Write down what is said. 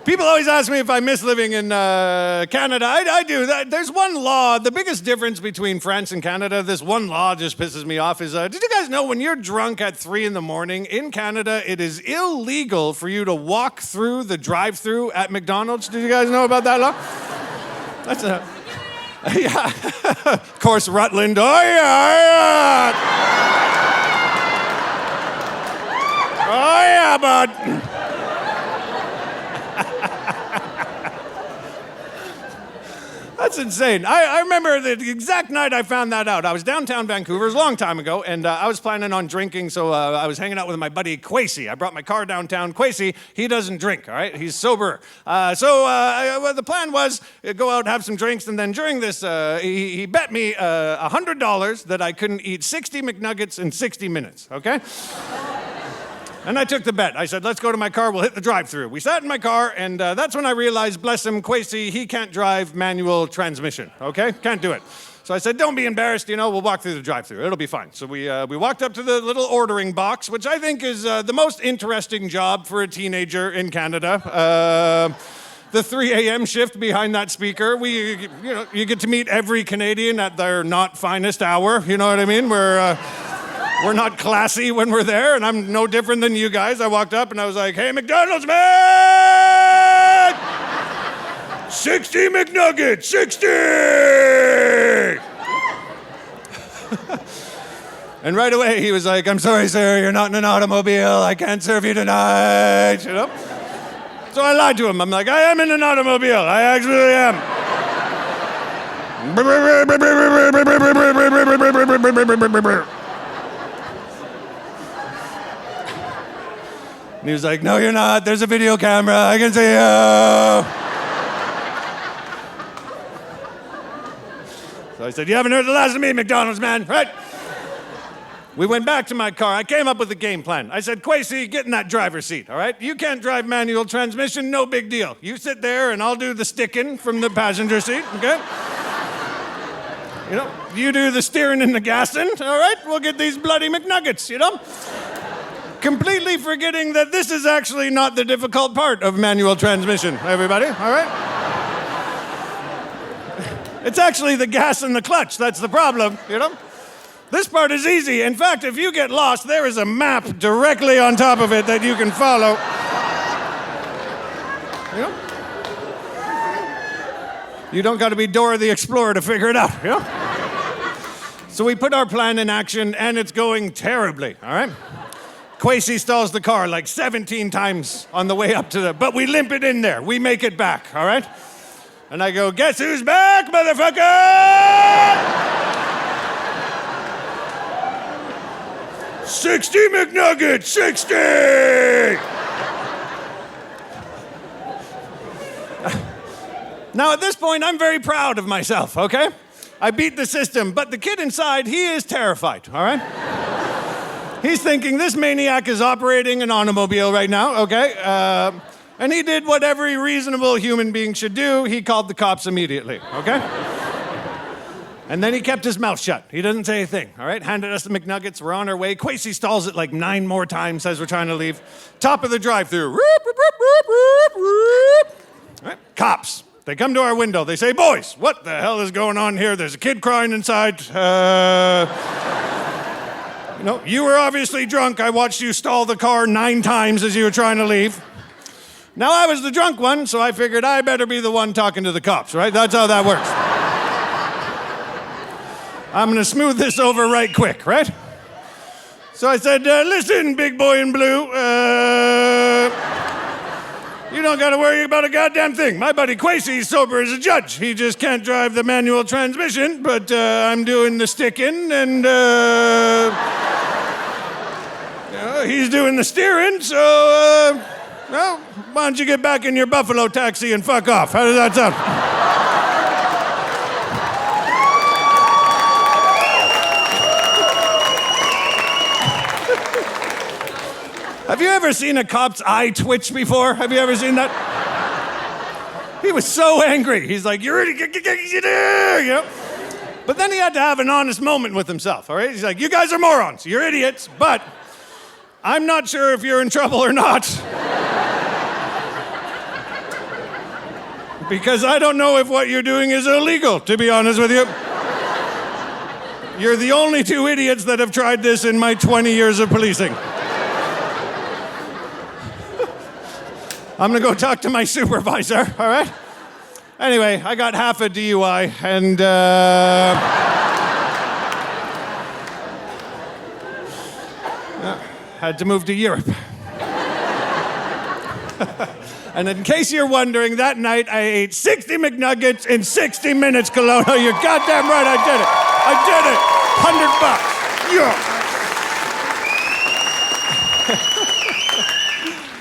People always ask me if I miss living in Canada. I do. There's one law. The biggest difference between France and Canada, this one law just pisses me off, is did you guys know when you're drunk at 3 a.m, in Canada, it is illegal for you to walk through the drive-thru at McDonald's? Did you guys know about that law? That's a... Yeah. Of course, Rutland. Oh, yeah. Oh, yeah, bud. That's insane. I remember the exact night I found that out. I was downtown Vancouver, it was a long time ago, and I was planning on drinking, so I was hanging out with my buddy Kwesi. I brought my car downtown. Kwesi, he doesn't drink, all right? He's sober. So the plan was go out, have some drinks, and then during this, he bet me $100 that I couldn't eat 60 McNuggets in 60 minutes, okay? And I took the bet. I said, let's go to my car, we'll hit the drive-thru. We sat in my car, and that's when I realized, bless him, Kwesi, he can't drive manual transmission, okay? Can't do it. So I said, don't be embarrassed, we'll walk through the drive-thru. It'll be fine. So we walked up to the little ordering box, which I think is the most interesting job for a teenager in Canada. The 3 a.m. shift behind that speaker, you get to meet every Canadian at their not finest hour, you know what I mean? We're not classy when we're there, and I'm no different than you guys. I walked up and I was like, hey, McDonald's man! 60 McNuggets, 60! And right away he was like, I'm sorry, sir, you're not in an automobile. I can't serve you tonight, So I lied to him. I'm like, I am in an automobile. I actually am. And he was like, no, you're not. There's a video camera. I can see you. So I said, you haven't heard the last of me, McDonald's man, right? We went back to my car. I came up with a game plan. I said, Kwesi, get in that driver's seat, all right? You can't drive manual transmission, no big deal. You sit there and I'll do the sticking from the passenger seat, okay? You do the steering and the gassing, all right? We'll get these bloody McNuggets, Completely forgetting that this is actually not the difficult part of manual transmission, everybody, all right? It's actually the gas and the clutch that's the problem, This part is easy. In fact, if you get lost, there is a map directly on top of it that you can follow. You don't got to be Dora the Explorer to figure it out, So we put our plan in action, and it's going terribly, all right? Kwesi stalls the car like 17 times on the way up to but we limp it in there. We make it back, all right? And I go, guess who's back, motherfucker? 60 McNuggets, 60! Now, at this point, I'm very proud of myself, okay? I beat the system, but the kid inside, he is terrified, all right? He's thinking, this maniac is operating an automobile right now, okay? And he did what every reasonable human being should do. He called the cops immediately, okay? And then he kept his mouth shut. He doesn't say a thing, all right? Handed us the McNuggets. We're on our way. Kwesi stalls it like 9 more times, says we're trying to leave. Top of the drive-thru. All right, cops. They come to our window. They say, boys, what the hell is going on here? There's a kid crying inside. You were obviously drunk. I watched you stall the car 9 times as you were trying to leave. Now, I was the drunk one, so I figured I better be the one talking to the cops, right? That's how that works. I'm going to smooth this over right quick, right? So I said, listen, big boy in blue, you don't got to worry about a goddamn thing. My buddy Kwesi's sober as a judge. He just can't drive the manual transmission, but I'm doing the sticking, and he's doing the steering, so, well, why don't you get back in your Buffalo taxi and fuck off? How does that sound? Have you ever seen a cop's eye twitch before? Have you ever seen that? He was so angry. He's like, you're ready, But then he had to have an honest moment with himself, all right? He's like, you guys are morons. You're idiots, but I'm not sure if you're in trouble or not. Because I don't know if what you're doing is illegal, to be honest with you. You're the only two idiots that have tried this in my 20 years of policing. I'm gonna go talk to my supervisor, all right? Anyway, I got half a DUI, and had to move to Europe. And in case you're wondering, that night I ate 60 McNuggets in 60 minutes, Kelowna. You're goddamn right, I did it. I did it. $100. Yeah.